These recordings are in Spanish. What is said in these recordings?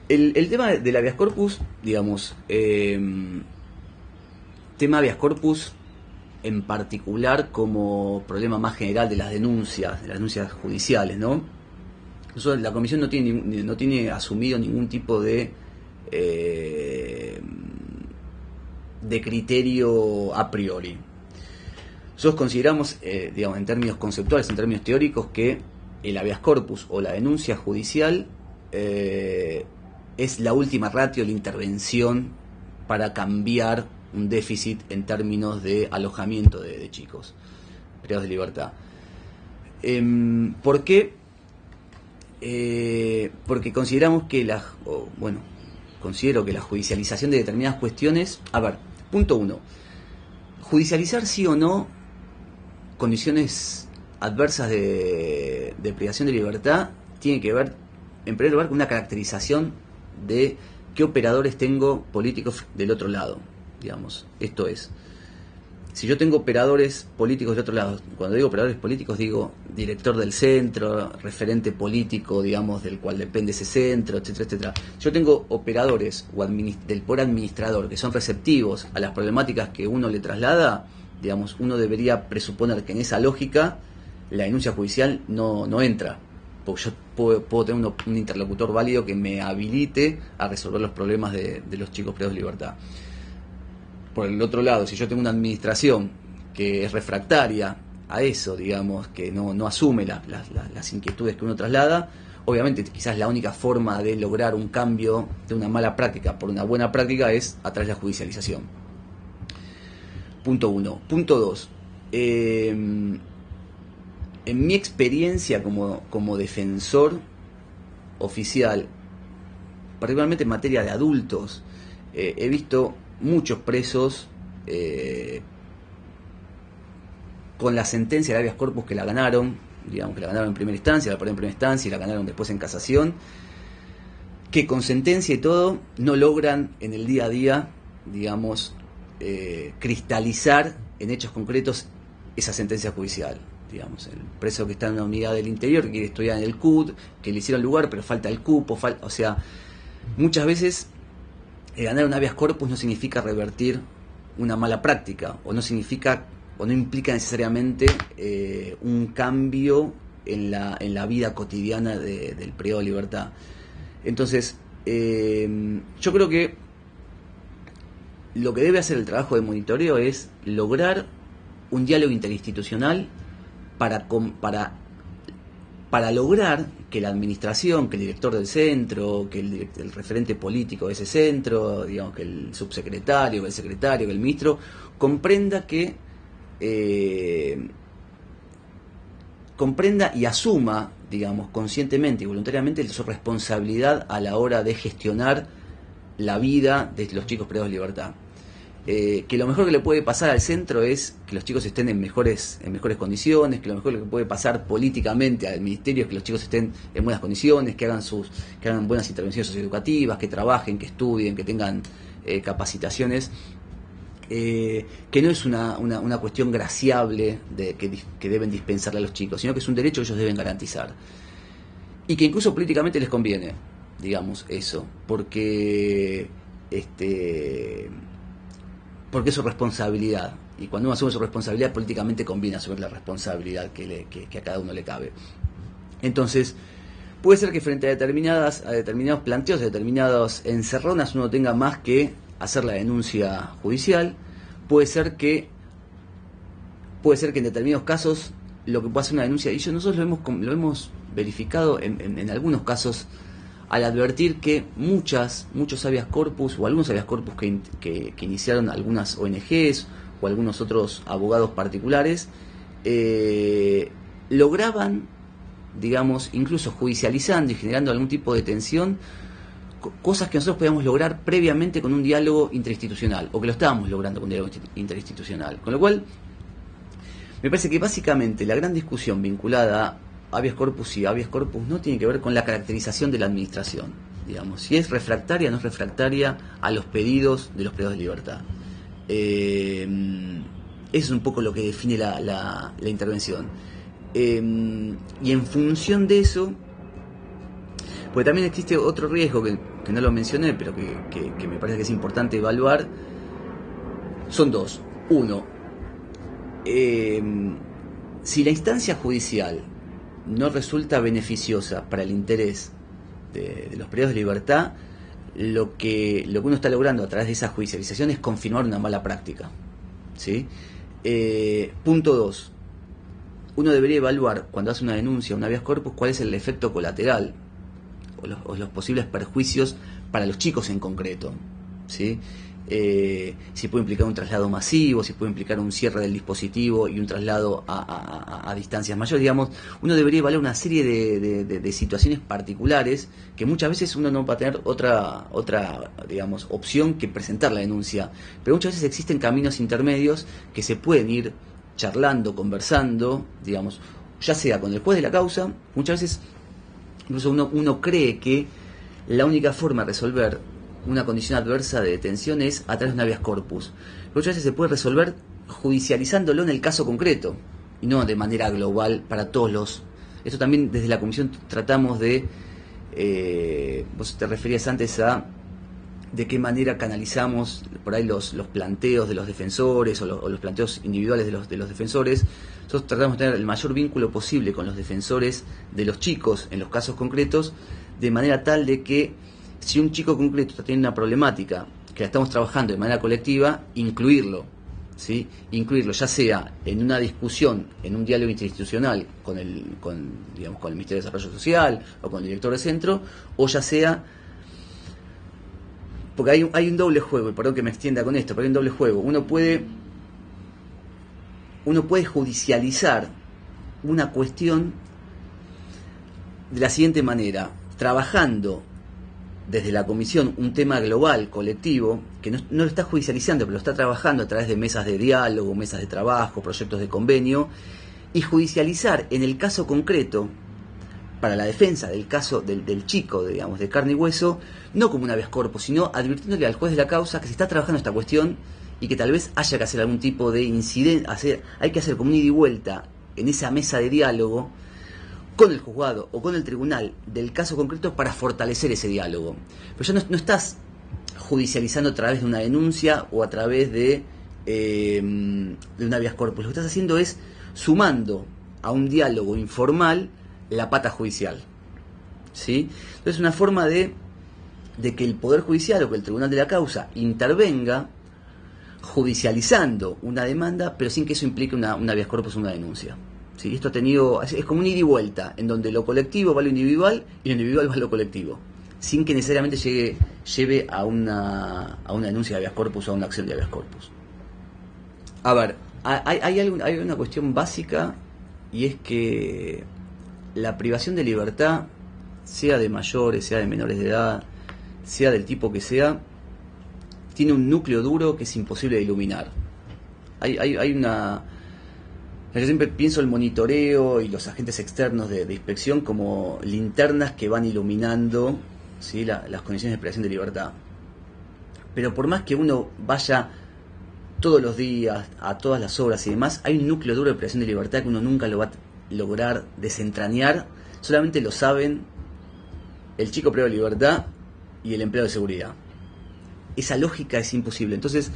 El tema del habeas corpus, digamos, tema habeas corpus en particular como problema más general de las denuncias judiciales, ¿no? Nosotros, la comisión no tiene asumido ningún tipo de criterio a priori. Nosotros consideramos, digamos, en términos conceptuales, en términos teóricos, que el habeas corpus o la denuncia judicial es la última ratio, la intervención para cambiar un déficit en términos de alojamiento de chicos privados de libertad. ¿Por qué? Porque consideramos que considero que la judicialización de determinadas cuestiones, punto 1, judicializar sí o no condiciones adversas de privación de libertad tiene que ver, en primer lugar, con una caracterización de qué operadores tengo políticos del otro lado, digamos. Esto es, si yo tengo operadores políticos del otro lado, cuando digo operadores políticos digo director del centro, referente político, digamos, del cual depende ese centro, etcétera, etcétera. Yo tengo operadores del poder administrador que son receptivos a las problemáticas que uno le traslada, digamos, uno debería presuponer que en esa lógica la denuncia judicial no entra, porque yo puedo tener un interlocutor válido que me habilite a resolver los problemas de los chicos privados de libertad. Por el otro lado, si yo tengo una administración que es refractaria a eso, digamos, que no asume las inquietudes que uno traslada, obviamente quizás la única forma de lograr un cambio de una mala práctica por una buena práctica es a través de la judicialización. Punto 1. Punto 2. En mi experiencia como defensor oficial, particularmente en materia de adultos, he visto muchos presos con la sentencia de habeas corpus que la ganaron, digamos, que la ganaron en primera instancia, la perdieron en primera instancia y la ganaron después en casación, que con sentencia y todo no logran en el día a día, digamos, cristalizar en hechos concretos esa sentencia judicial. Digamos, el preso que está en una unidad del interior, que quiere estudiar en el CUD, que le hicieron lugar, pero falta el cupo, o sea, muchas veces ganar un habeas corpus no significa revertir una mala práctica, o no implica necesariamente un cambio en la vida cotidiana del privado de libertad. Entonces, yo creo que lo que debe hacer el trabajo de monitoreo es lograr un diálogo interinstitucional para lograr que la administración, que el director del centro, que el referente político de ese centro, digamos, que el subsecretario, que el secretario, que el ministro, comprenda y asuma, digamos, conscientemente y voluntariamente su responsabilidad a la hora de gestionar la vida de los chicos privados de libertad. Que lo mejor que le puede pasar al centro es que los chicos estén en mejores condiciones, que lo mejor que puede pasar políticamente al ministerio es que los chicos estén en buenas condiciones, que hagan buenas intervenciones socioeducativas, que trabajen, que estudien, que tengan capacitaciones, que no es una cuestión graciable que deben dispensarle a los chicos, sino que es un derecho que ellos deben garantizar. Y que incluso políticamente les conviene, digamos, eso, porque es su responsabilidad, y cuando uno asume su responsabilidad políticamente conviene asumir la responsabilidad que a cada uno le cabe. Entonces puede ser que frente a determinados planteos, a determinadas encerronas, uno tenga más que hacer la denuncia judicial. Puede ser que en determinados casos lo que pueda hacer una denuncia, y nosotros lo hemos verificado en algunos casos, al advertir que muchos habeas corpus o algunos habeas corpus que iniciaron algunas ONGs o algunos otros abogados particulares, lograban, digamos, incluso judicializando y generando algún tipo de tensión, cosas que nosotros podíamos lograr previamente con un diálogo interinstitucional, o que lo estábamos logrando con un diálogo interinstitucional. Con lo cual, me parece que básicamente la gran discusión vinculada a habeas corpus y habeas corpus no tiene que ver con la caracterización de la administración, digamos, si es refractaria o no es refractaria a los pedidos de los privados de libertad. Eso es un poco lo que define la intervención. Y en función de eso, porque también existe otro riesgo que que no lo mencioné, pero que me parece que es importante evaluar, son dos. Uno, si la instancia judicial no resulta beneficiosa para el interés de los privados de libertad, lo que uno está logrando a través de esa judicialización es confirmar una mala práctica, ¿sí? Punto 2. Uno debería evaluar, cuando hace una denuncia, un habeas corpus, cuál es el efecto colateral o los posibles perjuicios para los chicos en concreto, ¿sí? Si puede implicar un traslado masivo, si puede implicar un cierre del dispositivo y un traslado a distancias mayores, digamos. Uno debería evaluar una serie de situaciones particulares que muchas veces uno no va a tener otra digamos, opción que presentar la denuncia, pero muchas veces existen caminos intermedios que se pueden ir charlando, conversando, digamos, ya sea con el juez de la causa. Muchas veces incluso uno cree que la única forma de resolver una condición adversa de detención es a través de un habeas corpus. Muchas veces se puede resolver judicializándolo en el caso concreto y no de manera global para todos los... Esto también desde la comisión tratamos de... vos te referías antes a de qué manera canalizamos por ahí los planteos de los defensores o los planteos individuales de los defensores. Nosotros tratamos de tener el mayor vínculo posible con los defensores de los chicos en los casos concretos, de manera tal de que si un chico concreto está teniendo una problemática que la estamos trabajando de manera colectiva, incluirlo, ¿sí? Incluirlo ya sea en una discusión, en un diálogo interinstitucional con el Ministerio de Desarrollo Social o con el director de centro, o ya sea, porque hay un doble juego, y perdón que me extienda con esto, pero hay un doble juego. Uno puede judicializar una cuestión de la siguiente manera: trabajando desde la comisión un tema global, colectivo, que no lo está judicializando, pero lo está trabajando a través de mesas de diálogo, mesas de trabajo, proyectos de convenio, y judicializar en el caso concreto, para la defensa del caso del chico, digamos, de carne y hueso, no como un habeas corpus, sino advirtiéndole al juez de la causa que se está trabajando esta cuestión y que tal vez haya que hacer algún tipo de incidente, hay que hacer como un ida y vuelta en esa mesa de diálogo con el juzgado o con el tribunal del caso concreto para fortalecer ese diálogo. Pero ya no estás judicializando a través de una denuncia o a través de un habeas corpus. Lo que estás haciendo es sumando a un diálogo informal la pata judicial, ¿sí? Entonces es una forma de que el Poder Judicial o que el Tribunal de la Causa intervenga judicializando una demanda, pero sin que eso implique un habeas corpus o una denuncia. ¿Sí? Esto es como un ida y vuelta, en donde lo colectivo va a lo individual y lo individual va a lo colectivo, sin que necesariamente lleve a una denuncia de habeas corpus o a una acción de habeas corpus. A ver, hay una cuestión básica, y es que la privación de libertad, sea de mayores, sea de menores de edad, sea del tipo que sea, tiene un núcleo duro que es imposible de iluminar. Hay una... Yo siempre pienso el monitoreo y los agentes externos de inspección como linternas que van iluminando, ¿sí? Las condiciones de privación de libertad. Pero por más que uno vaya todos los días a todas las obras y demás, hay un núcleo duro de privación de libertad que uno nunca lo va a lograr desentrañar. Solamente lo saben el chico privado de libertad y el empleado de seguridad. Esa lógica es imposible. Entonces,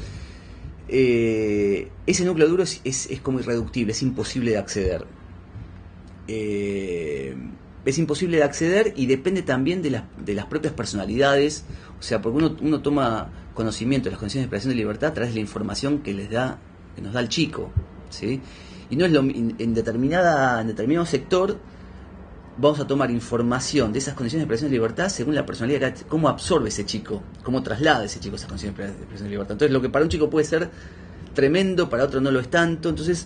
ese núcleo duro es como irreductible, es imposible de acceder. Es imposible de acceder y depende también de las propias personalidades. O sea, porque uno toma conocimiento de las condiciones de privación de libertad a través de la información que nos da el chico, ¿sí? Y no es en determinado sector vamos a tomar información de esas condiciones de privación de libertad según la personalidad, cómo absorbe ese chico, cómo traslada ese chico esas condiciones de privación de libertad. Entonces, lo que para un chico puede ser tremendo, para otro no lo es tanto. Entonces,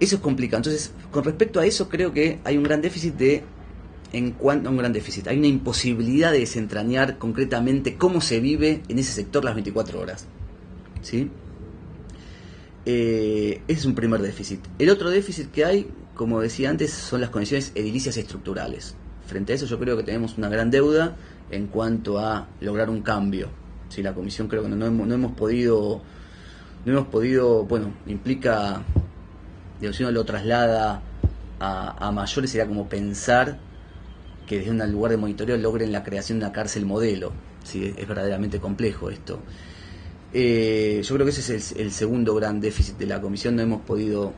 eso es complicado. Entonces, con respecto a eso, creo que hay un gran déficit hay una imposibilidad de desentrañar concretamente cómo se vive en ese sector las 24 horas. ¿Sí? Ese es un primer déficit. El otro déficit que hay, como decía antes, son las condiciones edilicias y estructurales. Frente a eso yo creo que tenemos una gran deuda en cuanto a lograr un cambio. ¿Sí? La comisión creo que no hemos podido, bueno, implica, si uno lo traslada a mayores, sería como pensar que desde un lugar de monitoreo logren la creación de una cárcel modelo. ¿Sí? Es verdaderamente complejo esto. Yo creo que ese es el segundo gran déficit de la comisión. No hemos podido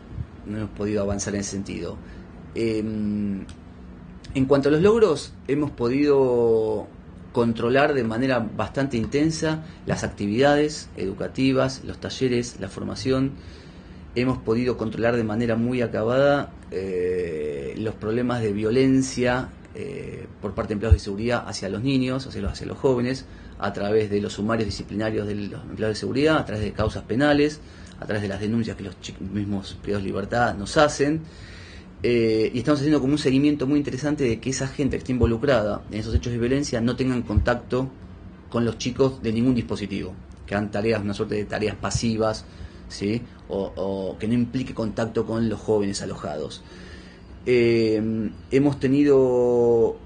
avanzar en ese sentido. En cuanto a los logros, hemos podido controlar de manera bastante intensa las actividades educativas, los talleres, la formación. Hemos podido controlar de manera muy acabada los problemas de violencia por parte de empleados de seguridad hacia los niños, hacia los jóvenes, a través de los sumarios disciplinarios de los empleados de seguridad, a través de causas penales, a través de las denuncias que los mismos privados de libertad nos hacen. Y estamos haciendo como un seguimiento muy interesante de que esa gente que está involucrada en esos hechos de violencia no tengan contacto con los chicos de ningún dispositivo, que hagan tareas, una suerte de tareas pasivas, ¿sí? O que no implique contacto con los jóvenes alojados. Hemos tenido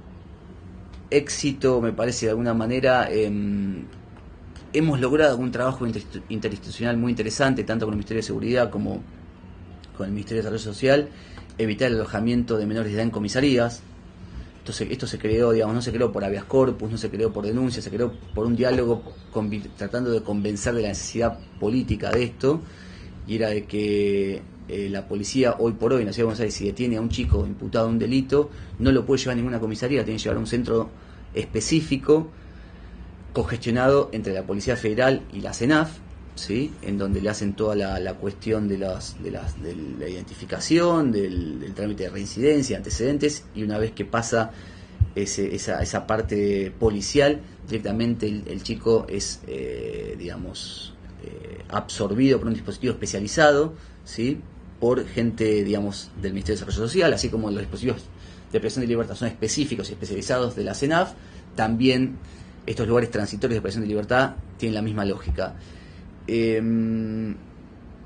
éxito, me parece, de alguna manera. Hemos logrado un trabajo interinstitucional muy interesante, tanto con el Ministerio de Seguridad como con el Ministerio de Desarrollo Social, evitar el alojamiento de menores de edad en comisarías. Entonces, esto se creó, digamos, no se creó por habeas corpus, no se creó por denuncia, se creó por un diálogo tratando de convencer de la necesidad política de esto, y era de que la policía hoy por hoy en la Ciudad de Buenos Aires, si detiene a un chico imputado de un delito, no lo puede llevar a ninguna comisaría, tiene que llevar a un centro específico, congestionado entre la Policía Federal y la CENAF, ¿sí? En donde le hacen toda la cuestión de la identificación, del trámite de reincidencia, antecedentes, y una vez que pasa esa parte policial, directamente el chico es, absorbido por un dispositivo especializado, ¿sí? Por gente, digamos, del Ministerio de Desarrollo Social, así como los dispositivos de privación de libertad son específicos y especializados de la CENAF, también estos lugares transitorios de privación de libertad tienen la misma lógica. Yo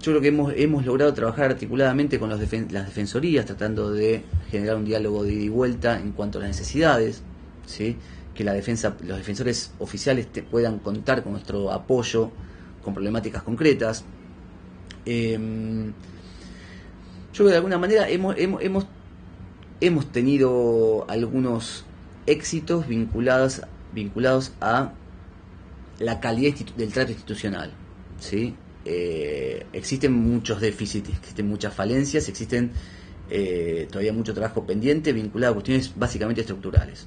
creo que hemos logrado trabajar articuladamente con las defensorías, tratando de generar un diálogo de ida y vuelta en cuanto a las necesidades, ¿sí? Que los defensores oficiales puedan contar con nuestro apoyo con problemáticas concretas. Yo creo que de alguna manera hemos tenido algunos éxitos vinculados a la calidad del trato institucional, ¿sí? Existen muchos déficits, existen muchas falencias, existen todavía mucho trabajo pendiente vinculado a cuestiones básicamente estructurales.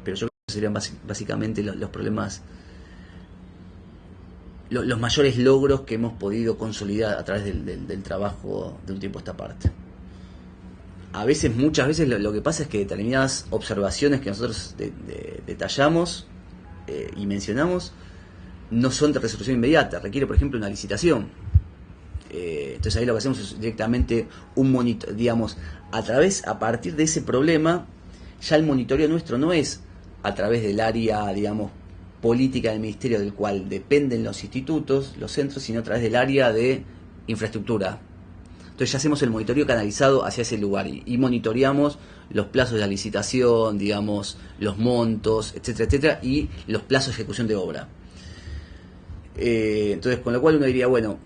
Pero yo creo que serían básicamente los problemas, los mayores logros que hemos podido consolidar a través del trabajo de un tiempo a esta parte. Muchas veces lo que pasa es que determinadas observaciones que nosotros detallamos y mencionamos no son de resolución inmediata, requiere por ejemplo una licitación. Entonces ahí lo que hacemos es directamente un monitoreo, digamos, a partir de ese problema, ya el monitoreo nuestro no es a través del área, digamos, política del ministerio del cual dependen los institutos, los centros, sino a través del área de infraestructura. Entonces ya hacemos el monitoreo canalizado hacia ese lugar y monitoreamos los plazos de la licitación, digamos, los montos, etcétera, etcétera, y los plazos de ejecución de obra. Entonces, con lo cual uno diría, bueno,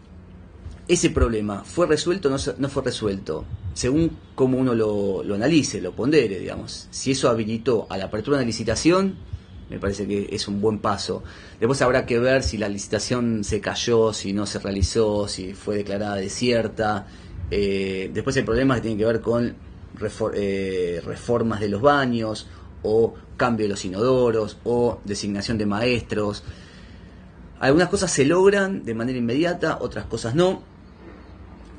ese problema ¿fue resuelto o no fue resuelto? Según cómo uno lo analice, lo pondere, digamos. Si eso habilitó a la apertura de una licitación, me parece que es un buen paso. Después habrá que ver si la licitación se cayó, si no se realizó, si fue declarada desierta. Después hay problemas que tienen que ver con reformas de los baños, o cambio de los inodoros, o designación de maestros. Algunas cosas se logran de manera inmediata, otras cosas no.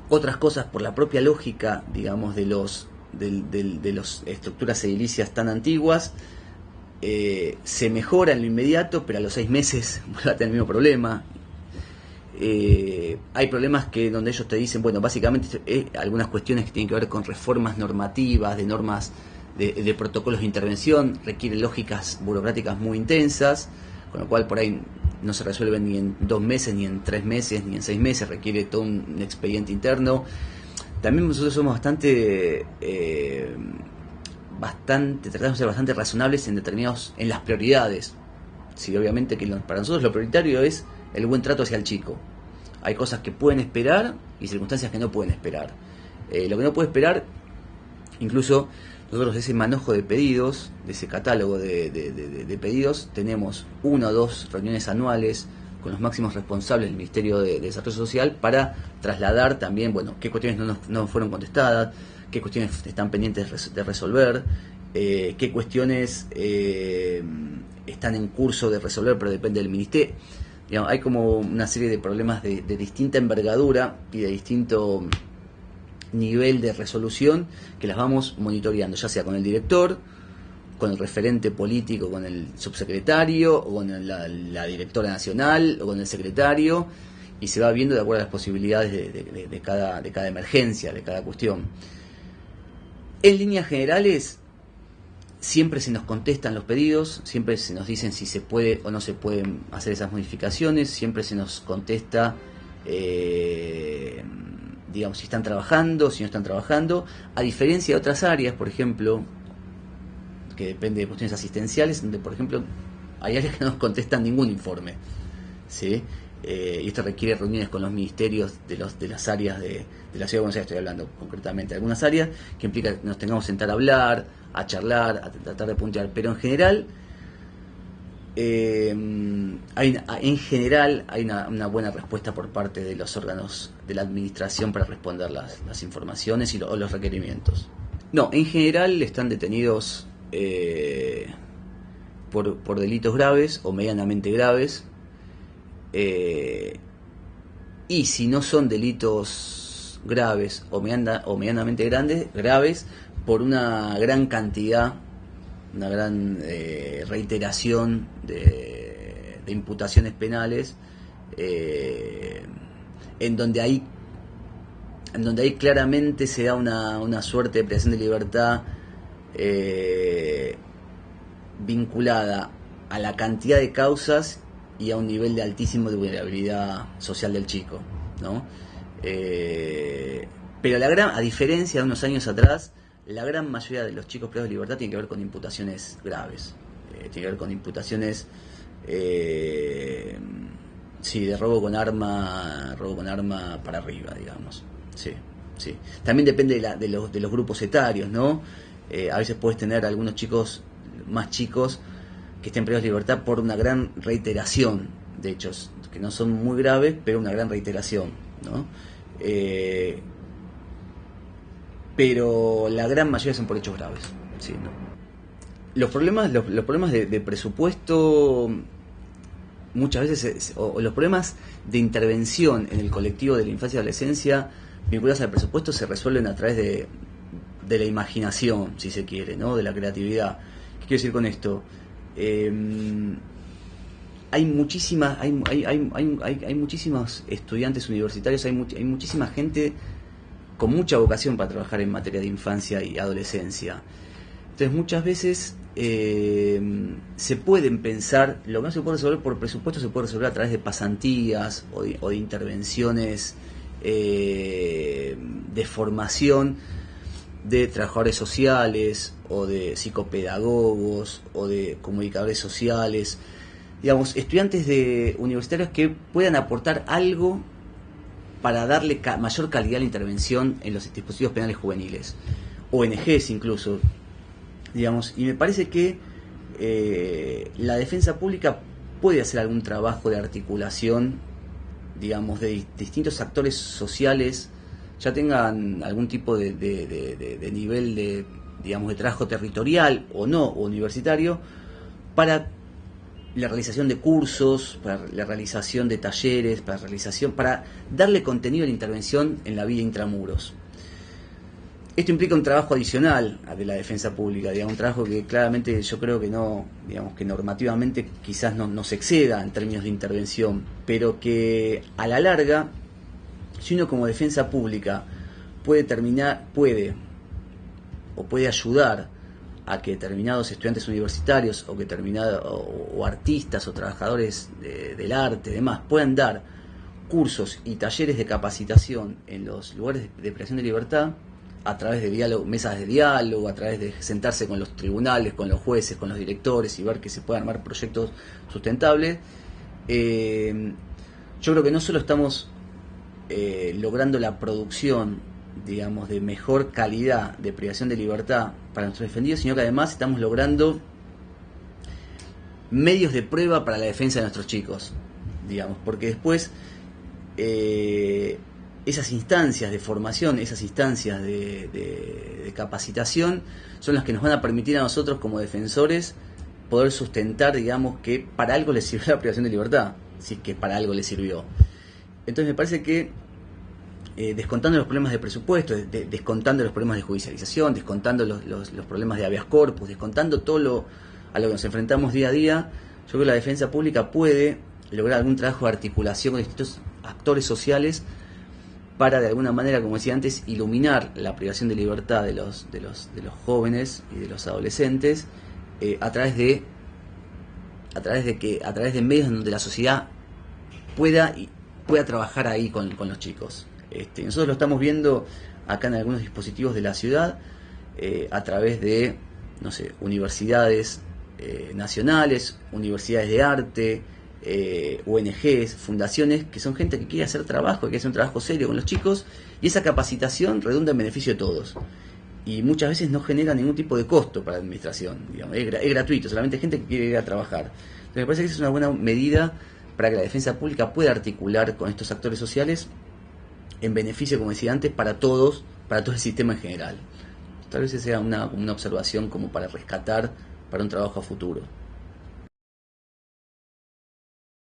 Otras cosas, por la propia lógica, digamos, de los estructuras edilicias tan antiguas, se mejora en lo inmediato, pero a los 6 meses vuelve a tener el mismo problema. Hay problemas donde ellos te dicen, bueno, básicamente algunas cuestiones que tienen que ver con reformas normativas, de normas de protocolos de intervención, requiere lógicas burocráticas muy intensas, con lo cual por ahí no se resuelven ni en 2 meses, ni en 3 meses, ni en 6 meses, requiere todo un expediente interno. También nosotros somos bastante tratamos de ser bastante razonables en las prioridades. Sí, obviamente que para nosotros lo prioritario es el buen trato hacia el chico. Hay cosas que pueden esperar y circunstancias que no pueden esperar. Lo que no puede esperar, incluso Nosotros de ese manojo de pedidos, de ese catálogo de pedidos, tenemos 1 o 2 reuniones anuales con los máximos responsables del Ministerio de Desarrollo Social para trasladar también, bueno, qué cuestiones no fueron contestadas, qué cuestiones están pendientes de resolver, qué cuestiones están en curso de resolver, pero depende del Ministerio. Digamos, hay como una serie de problemas de distinta envergadura y de distinto nivel de resolución que las vamos monitoreando, ya sea con el director, con el referente político, con el subsecretario, o con la directora nacional, o con el secretario, y se va viendo de acuerdo a las posibilidades de cada emergencia, de cada cuestión. En líneas generales, siempre se nos contestan los pedidos, siempre se nos dicen si se puede o no se pueden hacer esas modificaciones, siempre se nos contesta, digamos, si están trabajando, si no están trabajando, a diferencia de otras áreas, por ejemplo, que depende de cuestiones asistenciales, donde, por ejemplo, hay áreas que no nos contestan ningún informe, ¿sí? Y esto requiere reuniones con los ministerios de las áreas de la Ciudad de Buenos Aires, estoy hablando concretamente de algunas áreas, que implica que nos tengamos que sentar a hablar, a charlar, a tratar de puntear, pero en general hay una buena respuesta por parte de los órganos de la administración para responder las informaciones o los requerimientos. No, en general están detenidos por delitos graves o medianamente graves, y si no son delitos graves o medianamente graves, por una gran cantidad, una gran reiteración de imputaciones penales, en donde ahí claramente se da una suerte de privación de libertad vinculada a la cantidad de causas y a un nivel de altísimo de vulnerabilidad social del chico, ¿no? Pero a diferencia de unos años atrás, la gran mayoría de los chicos privados de libertad tienen que ver con imputaciones graves, tiene que ver con imputaciones de robo con arma para arriba, digamos. Sí. También depende de los grupos etarios, ¿no? A veces puedes tener algunos chicos más chicos que estén privados de libertad por una gran reiteración de hechos que no son muy graves, pero una gran reiteración, ¿no? Pero la gran mayoría son por hechos graves, sí, ¿no? Los problemas de presupuesto muchas veces, o los problemas de intervención en el colectivo de la infancia y adolescencia vinculados al presupuesto se resuelven a través de la imaginación, si se quiere, ¿no? De la creatividad. ¿Qué quiero decir con esto? Hay muchísimos estudiantes universitarios, hay muchísima gente con mucha vocación para trabajar en materia de infancia y adolescencia. Entonces muchas veces se pueden pensar, lo que no se puede resolver por presupuesto se puede resolver a través de pasantías o de intervenciones de formación de trabajadores sociales o de psicopedagogos o de comunicadores sociales, digamos, estudiantes universitarios que puedan aportar algo para darle mayor calidad a la intervención en los dispositivos penales juveniles, ONGs incluso, digamos, y me parece que la defensa pública puede hacer algún trabajo de articulación, digamos, de distintos actores sociales, ya tengan algún tipo de nivel de, digamos, de trabajo territorial o no, o universitario, para la realización de cursos, para la realización de talleres, para darle contenido a la intervención en la vida intramuros. Esto implica un trabajo adicional de la defensa pública, digamos, un trabajo que claramente yo creo que no, digamos, que normativamente quizás no se exceda en términos de intervención, pero que a la larga, si uno como defensa pública puede ayudar a que determinados estudiantes universitarios o artistas o trabajadores del arte y demás puedan dar cursos y talleres de capacitación en los lugares de privación de libertad, a través de diálogo, mesas de diálogo, a través de sentarse con los tribunales, con los jueces, con los directores y ver que se puedan armar proyectos sustentables, yo creo que no solo estamos logrando la producción digamos, de mejor calidad de privación de libertad para nuestros defendidos, sino que además estamos logrando medios de prueba para la defensa de nuestros chicos, digamos, porque después esas instancias de formación, esas instancias de capacitación son las que nos van a permitir a nosotros como defensores poder sustentar, digamos, que para algo les sirvió la privación de libertad, si es que para algo les sirvió. Entonces me parece que descontando los problemas de presupuesto, descontando los problemas de judicialización, descontando los problemas de habeas corpus, descontando todo a lo que nos enfrentamos día a día, yo creo que la defensa pública puede lograr algún trabajo de articulación con distintos actores sociales para, de alguna manera, como decía antes, iluminar la privación de libertad de los jóvenes y de los adolescentes a través de medios donde la sociedad pueda trabajar ahí con los chicos. Nosotros lo estamos viendo acá en algunos dispositivos de la ciudad a través de, no sé, universidades nacionales, universidades de arte, ONGs, fundaciones, que son gente que quiere hacer trabajo, que quiere hacer un trabajo serio con los chicos, y esa capacitación redunda en beneficio de todos. Y muchas veces no genera ningún tipo de costo para la administración, digamos, es gratuito, solamente hay gente que quiere ir a trabajar. Entonces me parece que esa es una buena medida para que la defensa pública pueda articular con estos actores sociales en beneficio, como decía antes, para todos, para todo el sistema en general. Tal vez esa sea una observación como para rescatar para un trabajo a futuro.